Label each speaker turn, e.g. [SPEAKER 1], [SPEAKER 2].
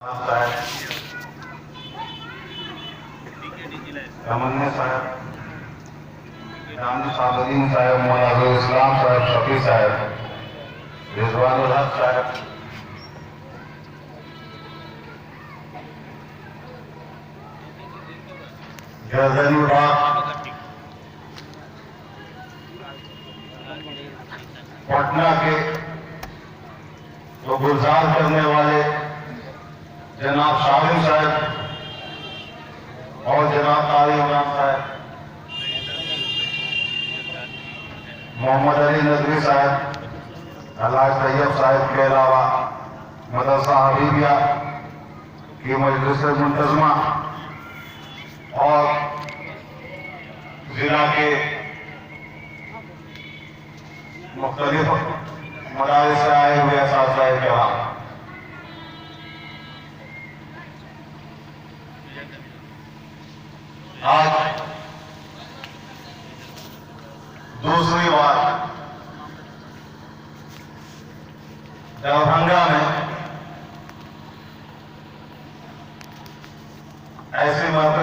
[SPEAKER 1] तमन्ना साहब, इनामी सादुद्दीन साहब, मुनाज़िर इस्लाम साहब, शफी साहब, रिजवानुल हक साहब, जज़नुल हक, पटना के तो गुलजार करने वाले जनाब शाहिद साहब और जनाब कारी इमरान साहब, मोहम्मद अली नदवी साहब, अल्लाह तैयब साहब के अलावा मदरसा हबीबिया की मजलिस मुंतज़मा और जिला के मुख्तलिफ मदारिस से आए हुए असातिज़ाए किराम, आज दूसरी बार दरभंगा में ऐसे मौके